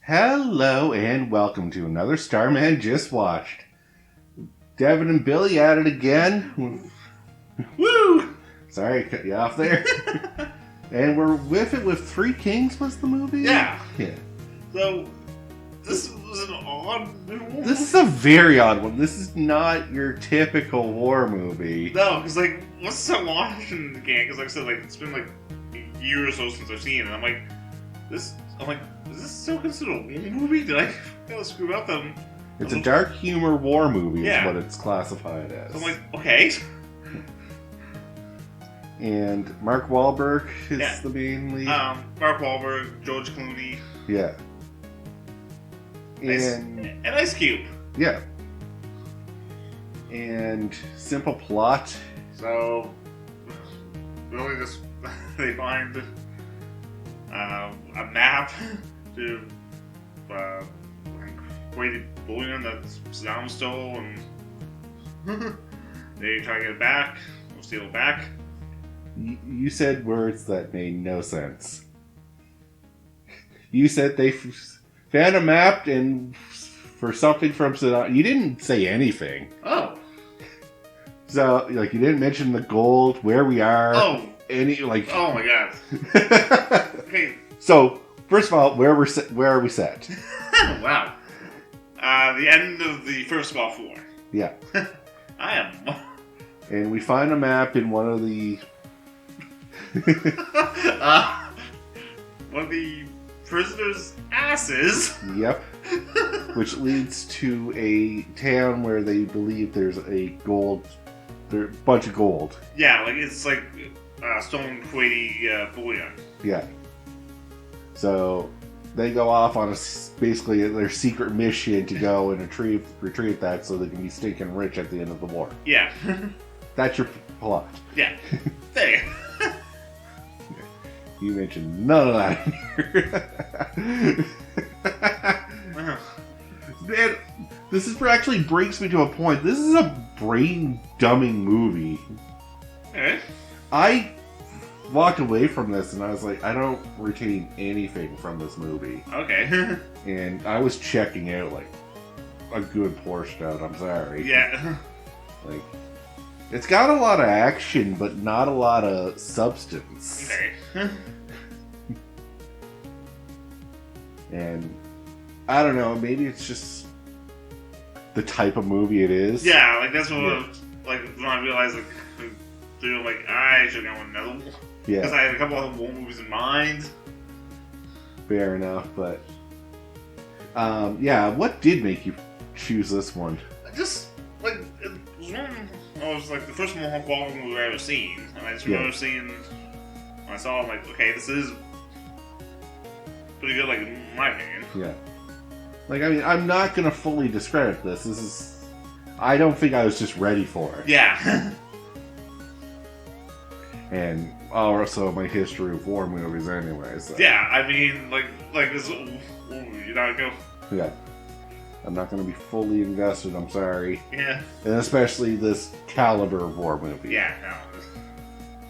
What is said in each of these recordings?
Hello and welcome to another Starman Just Watched. Devin and Billy at it again. Woo! Sorry, I cut you off there. And we're with it with Three Kings was the movie? Yeah. Yeah. So, this was an odd movie. This is a very odd one. This is not your typical war movie. No, because, once I watched it again, because, like I said, it's been, a year or so since I've seen it, I'm like, is this still considered a war movie? Did I screw up them? It's a dark humor war movie Yeah. is what it's classified as. So I'm like, okay. And Mark Wahlberg is Yeah. the main lead. Mark Wahlberg, George Clooney, Yeah. and Ice Cube. Yeah. And simple plot. So, really just, they find a map to create bullion that Saddam stole, and they try to get it back, or steal it back. You said words that made no sense. You said they found a map and for something from Saddam. You didn't say anything. Oh. So, you didn't mention the gold, where we are. Oh. Oh my god. Okay. So, first of all, where are we set? Wow. The end of the first Gulf War. Yeah. I am. And we find a map in one of the... one of the prisoners' asses. Yep. Which leads to a town where they believe there's a bunch of gold. Yeah, it's stolen Kuwaiti bullion. Yeah. So they go off on basically their secret mission to go and retrieve that so they can be stinking rich at the end of the war. Yeah. That's your plot. Yeah. There you go. You mentioned none of that in here. Man, actually brings me to a point. This is a brain-dumbing movie. Okay. I walked away from this and I was like, I don't retain anything from this movie. Okay. And I was checking out a good portion of it. I'm sorry. Yeah. It's got a lot of action, but not a lot of substance. Okay. And I don't know, maybe it's just the type of movie it is. Yeah, that's what when I realized I should have gone with another one. Yeah. Because I had a couple other war movies in mind. Fair enough, but yeah, what did make you choose this one? Just it was one. I was the first Mohawk Walker movie I ever seen, and I just remember seeing when I saw it, I'm like, okay, this is pretty good, in my opinion. Yeah. I'm not gonna fully discredit this. This is. I don't think I was just ready for it. Yeah. And also my history of war movies, anyway. So. Yeah, I mean, this. You know, go. Yeah. I'm not going to be fully invested, I'm sorry. Yeah. And especially this caliber of war movie. Yeah,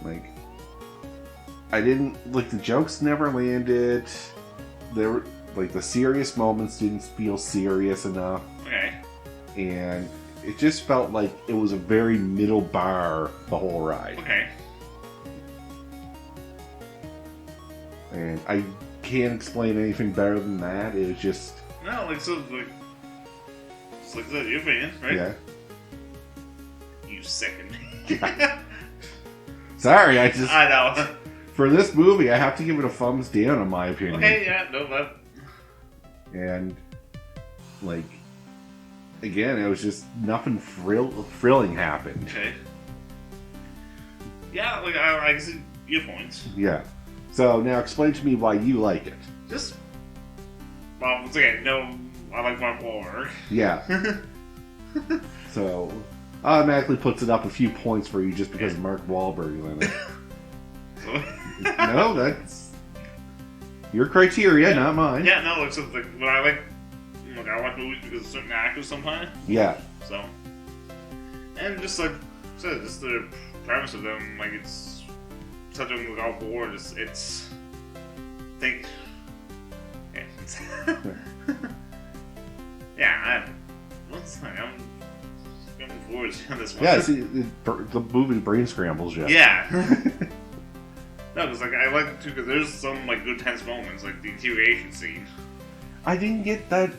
no. I didn't... the jokes never landed. There were... the serious moments didn't feel serious enough. Okay. And it just felt like it was a very middle bar the whole ride. Okay. And I can't explain anything better than that. It was just... No, it's your opinion, right? Yeah. You second. Sorry, I know. For this movie, I have to give it a thumbs down, in my opinion. Okay, yeah, no, that. And, again, it was just nothing thrilling happened. Okay. Yeah, I can see your points. Yeah. So, now explain to me why you like it. Just, well, once again, I like Mark Wahlberg. Yeah. So, automatically puts it up a few points for you just because of Mark Wahlberg in it. No, that's your criteria, not mine. Yeah, no, it's just when I watch movies because of certain actors sometimes. Yeah. So, and just just the premise of them, it's such a Gulf War. It's think. Yeah. scenes. Yeah, I'm looking forward to this one. Yeah, see, the movie brain scrambles you. Yeah. No, because like I like it too, because there's some like good tense moments, like the interrogation scene. I didn't get that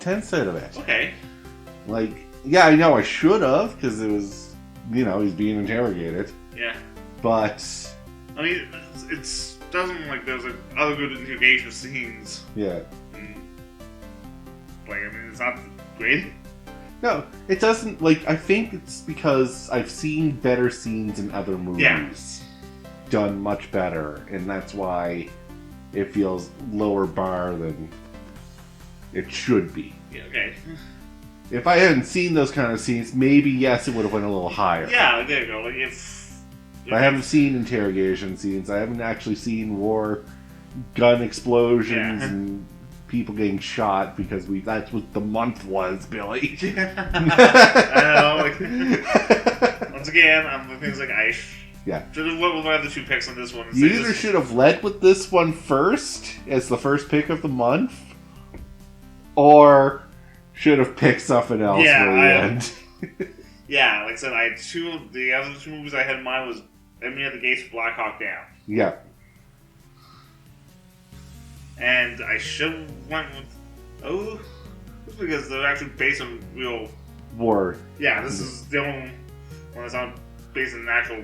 tense out of it. Okay. Like, yeah, I know I should have, because it was, he's being interrogated. Yeah. But I mean, it's doesn't like there's like other good interrogation scenes. yeah. And, like I mean, it's not great. No, it doesn't. Like, I think it's because I've seen better scenes in other movies. Yeah. Done much better, and that's why it feels lower bar than it should be. Yeah, okay. If I hadn't seen those kind of scenes, maybe yes, it would have went a little higher. Yeah, there you go. Like if I haven't seen interrogation scenes, I haven't actually seen war, gun explosions, Yeah. and people getting shot because that's what the month was, Billy. I don't know. Like, once again, the things like Yeah. should have went with my other two picks on this one. You either should have led with this one first as the first pick of the month, or should have picked something else Yeah, for the end. Yeah, like I said, I had the other two movies I had in mind was Enemy at the Gates of Black Hawk Down. Yeah. And I should have went with because they're actually based on real. War. Yeah, this is the only one that's not based on an actual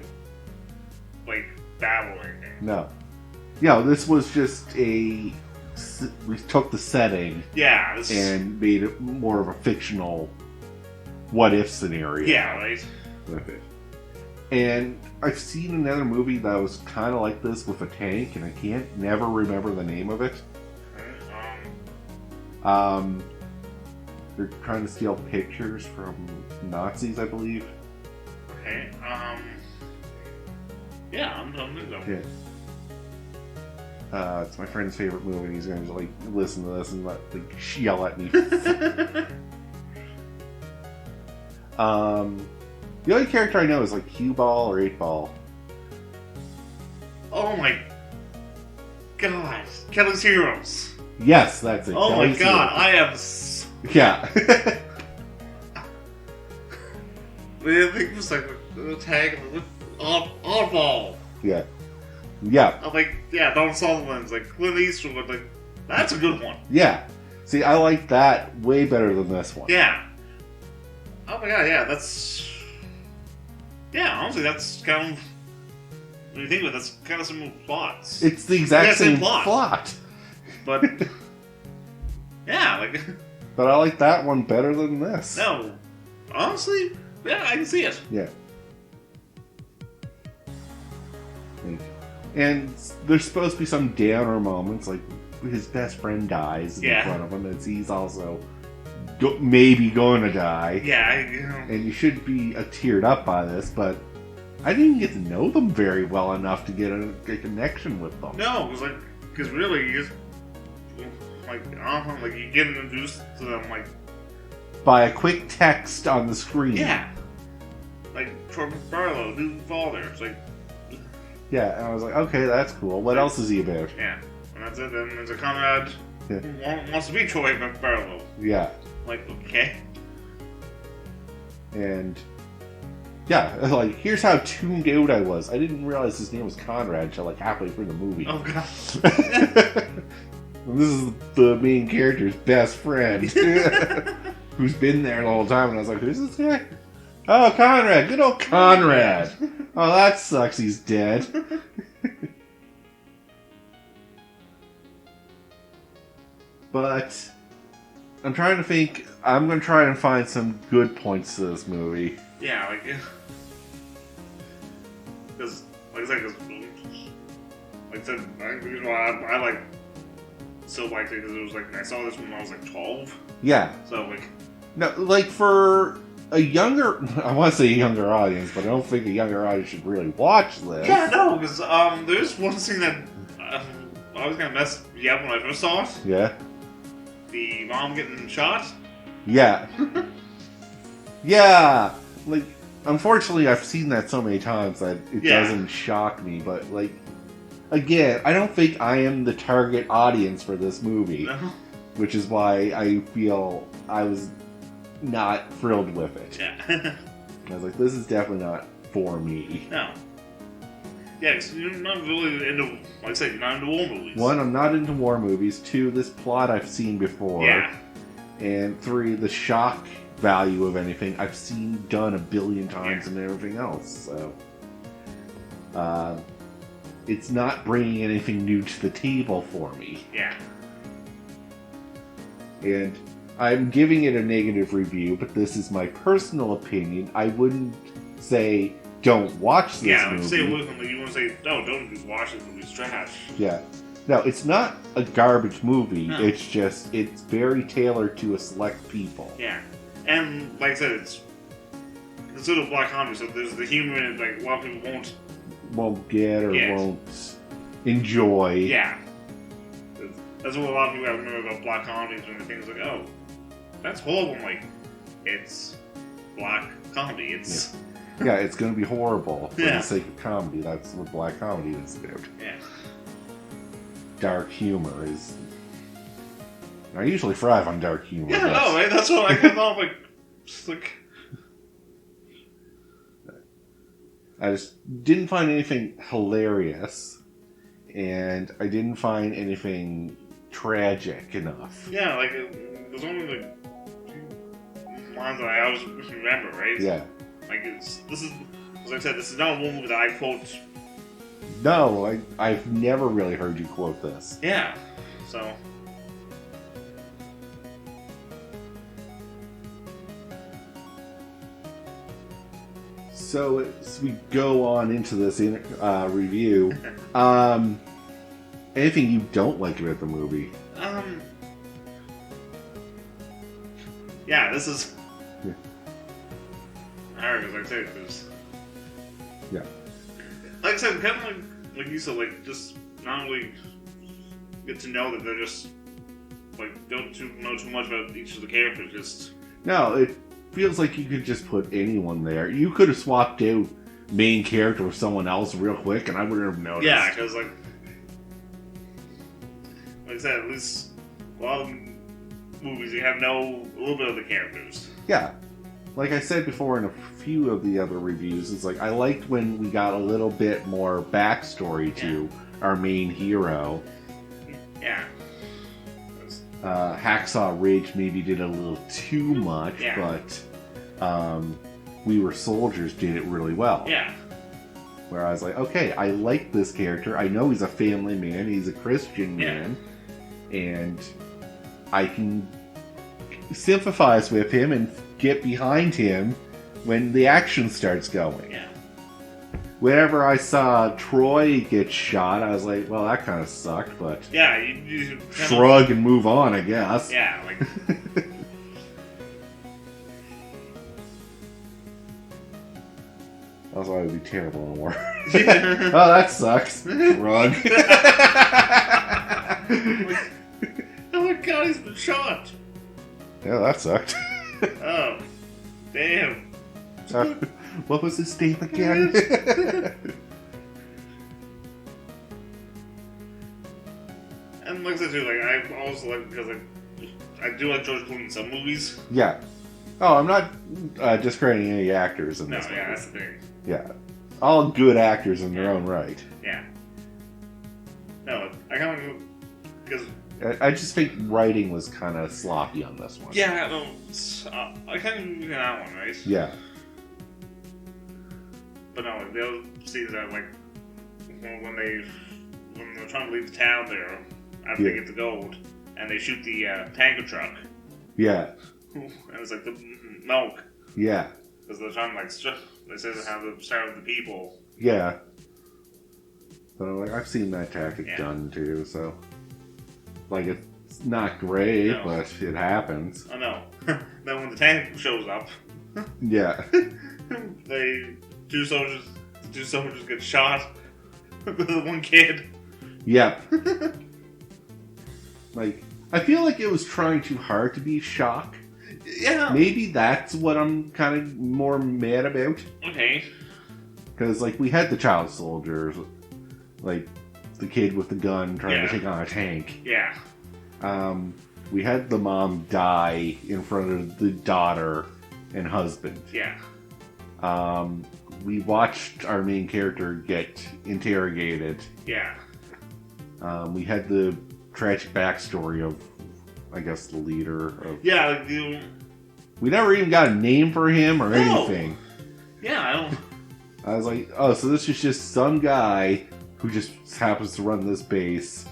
like battle or anything. No. Yeah, this was just we took the setting Yeah, this and made it more of a fictional what-if scenario. yeah, right. With it. And I've seen another movie that was kind of like this with a tank, and I never remember the name of it. They're trying to steal pictures from Nazis, I believe. Okay. Yeah, I'm done with them. Yeah. It's my friend's favorite movie, and he's going to listen to this and yell at me. The only character I know is Cue Ball or 8 Ball. Oh my god, Kelly's Heroes. Yes, that's it. Oh Kelly's my god, Heroes. I am. Yeah. I think it was like a tag with oddball. Yeah. Yeah. I'm like, yeah, Don Sutherland's like Clint Eastwood. Like, that's a good one. Yeah. See, I like that way better than this one. Yeah. Oh my god, yeah, that's. Yeah, honestly, that's kind of. When you think of it, that's kind of similar plots. It's the exact same plot. plot. But. Yeah, like. But I like that one better than this. No. Honestly, yeah, I can see it. Yeah. And there's supposed to be some downer moments, like his best friend dies in front of him, and he's also maybe going to die. Yeah, and you should be teared up by this, but I didn't get to know them very well enough to get a connection with them. No, because really, you just you get introduced to them by a quick text on the screen. Yeah, like Troy Barlow, new father. It's like. Yeah, and I was like, okay, that's cool. What else is he about? Yeah, and that's it. Then there's a comrade who wants to be Troy Barlow. Yeah. Like, okay. And yeah, here's how tuned out I was. I didn't realize his name was Conrad until halfway through the movie. Oh god. This is the main character's best friend, who's been there the whole time, and I was like, who's this guy? Oh, Conrad! Good old Conrad! Oh, that sucks, he's dead. But I'm trying to think. I'm going to try and find some good points to this movie. Yeah, because, like I said, I still liked it because it was I saw this when I was 12. Yeah. So no, for a younger, I want to say a younger audience, but I don't think a younger audience should really watch this. Yeah, no, because there's one scene that I was gonna mess me up when I first saw it. Yeah. The mom getting shot. Yeah. Yeah. Unfortunately, I've seen that so many times that it doesn't shock me, but again, I don't think I am the target audience for this movie, No. which is why I feel I was not thrilled with it. Yeah. I was like, this is definitely not for me. No. Yeah, because you're not really into, like I said, you're not into war movies. 1, I'm not into war movies. 2, this plot I've seen before. Yeah. And 3, the shock value of anything I've seen done a billion times and everything else. So, it's not bringing anything new to the table for me. Yeah. And I'm giving it a negative review, but this is my personal opinion. I wouldn't say don't watch this movie. Stay away from it. You want to say, no, don't watch this movie. It's trash. Yeah. No, it's not a garbage movie. No. It's just, it's very tailored to a select people. Yeah. And, like I said, it's sort of black comedy, so there's the humor in it, like, a lot of people Won't get or Yes. won't enjoy. Yeah. That's what a lot of people have to remember about black comedies when they think, like, oh, that's horrible. I'm like, it's black comedy. It's... Yeah, it's going to be horrible for Yeah. the sake of comedy. That's what black comedy is about. Yeah. Dark humor is... I usually thrive on dark humor. Yeah, but- no, right? That's what I thought, like, just like... I just didn't find anything hilarious, and I didn't find anything tragic enough. Yeah, like, there's only, like, lines that I always remember, right? Yeah. Like, this is, as I said, this is not a movie that I quote. No, I've never really heard you quote this. Yeah. So. So as we go on into this review, anything you don't like about the movie? Yeah, this is. Yeah. Hard, as I say, because. Yeah. Like I said, kind of like you said, like, just not only get to know that they're just, like, don't know too much about each of the characters, just. No, it feels like you could just put anyone there. You could have swapped out main character with someone else real quick, and I wouldn't have noticed. Yeah, because, like I said, at least a lot of movies, you have a little bit of the characters. Yeah. Like I said before in a few of the other reviews, it's like I liked when we got a little bit more backstory to our main hero. Yeah. Hacksaw Ridge maybe did a little too much, but We Were Soldiers did it really well. Yeah. Where I was like, okay, I like this character. I know he's a family man. He's a Christian man. And I can sympathize with him and get behind him when the action starts going. Yeah. Whenever I saw Troy get shot, I was like, well, that kind of sucked, but Yeah, you shrug and move on, I guess. Yeah, like... That's why it would be terrible in war. Oh, that sucks. Shrug. Oh my god, he's been shot! Yeah, that sucked. Oh, damn. What was his name again? And like I said too, like I also like, because I do like George Clooney in some movies. Yeah. Oh, I'm not discrediting any actors in No, this movie. yeah, that's the thing. Yeah. All good actors in their own right. Yeah. No, I kind of because I just think writing was kind of sloppy on this one. yeah, no, I kind of agree on that one, right? Yeah. But no, like, the other scenes that like when they're trying to leave the town there after they get the gold and they shoot the tanker truck. Yeah. And it's like the milk. Yeah. Because they're trying to like they say they have to start with the people. Yeah. So like I've seen that tactic Yeah. done too, so like it's not great, No. but it happens. Oh no. Then when the tank shows up, Yeah. two soldiers get shot. The one kid. Yep. Like I feel like it was trying too hard to be shock. Yeah. Maybe that's what I'm kind of more mad about. Okay. Because, like, we had the child soldiers. Like, the kid with the gun trying Yeah. to take on a tank. Yeah. We had the mom die in front of the daughter and husband. Yeah. We watched our main character get interrogated. Yeah. We had the tragic backstory of, I guess, the leader of... Yeah, like you... We never even got a name for him or No. anything. Yeah, I don't... I was like, oh, so this is just some guy who just happens to run this base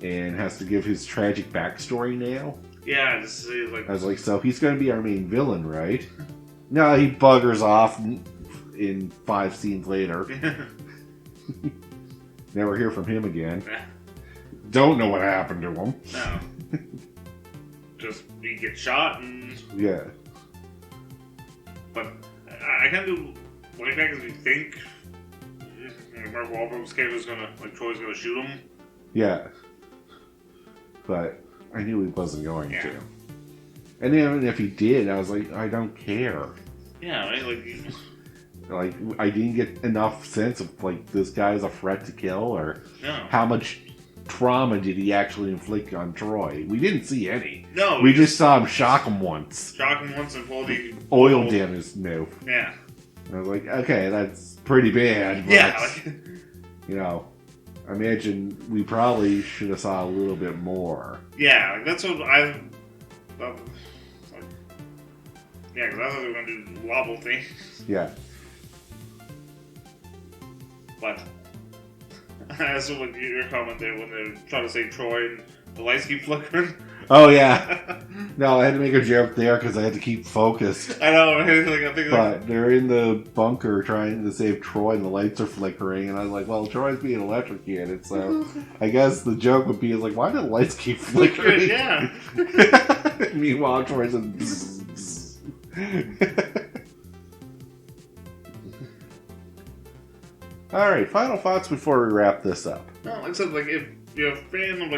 and has to give his tragic backstory now? Yeah, this is like... I was like, so he's going to be our main villain, right? No, he buggers off in 5 scenes later. Never hear from him again. Don't know what happened to him. No. Just, he gets shot and... Yeah. But I kind of like that because you think Mark Wahlberg's character is gonna, like, Troy's gonna shoot him. Yeah. But I knew he wasn't going Yeah. to. And even if he did, I was like, I don't care. Yeah, right? Like, I didn't get enough sense of, like, this guy's a threat to kill, or No. how much trauma did he actually inflict on Troy. We didn't see any. No. We just saw him shock him once. shock him once and pull the... Oiled in his mouth. Yeah. And I was like, okay, that's pretty bad. But, Yeah, like... you know, I imagine we probably should have saw a little bit more. Yeah, like, that's what I... Like, yeah, because I thought they were going to do wobble thing. Yeah. But... I also like your comment there when they're trying to save Troy and the lights keep flickering. Oh, yeah. No, I had to make a joke there because I had to keep focused. I know, right? Like, I think But they're in the bunker trying to save Troy and the lights are flickering. And I was like, well, Troy's being electrocuted. So I guess the joke would be like, why do the lights keep flickering? Yeah. Meanwhile, Troy's in... bzz, bzz. Alright, final thoughts before we wrap this up. No, like I said, like if you're a fan of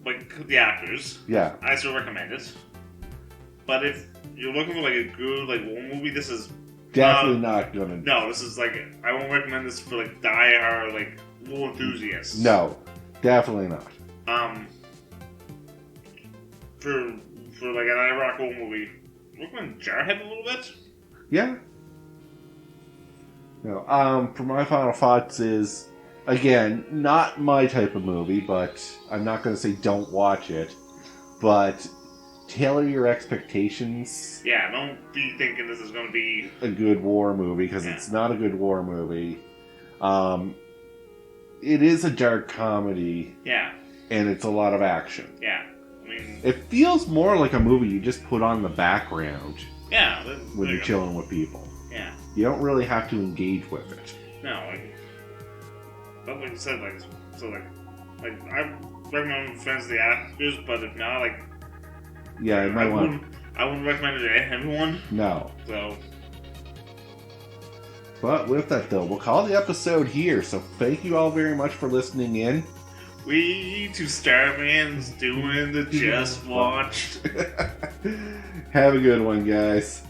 like the actors, Yeah. I still recommend it. But if you're looking for like a good like war movie, this is Definitely not gonna... no. This is like I won't recommend this for like die-hard like war enthusiasts. No. Definitely not. For like an Iraq war movie, recommend Jarhead a little bit. Yeah. No. For my final thoughts is, again, not my type of movie, but I'm not going to say don't watch it, but tailor your expectations. Yeah, don't be thinking this is going to be A good war movie, because Yeah. it's not a good war movie. It is a dark comedy, yeah, and it's a lot of action. yeah. I mean, It feels more like a movie you just put on the background yeah. when you're chilling with people. Yeah. You don't really have to engage with it. No, like, but like I said, like, so like I recommend friends of the actors, but if not, like, Yeah, you might want... I wouldn't recommend it to everyone. No. So, But with that, though, we'll call the episode here. So thank you all very much for listening in. we two Starmen's doing the Just Watched. Have a good one, guys.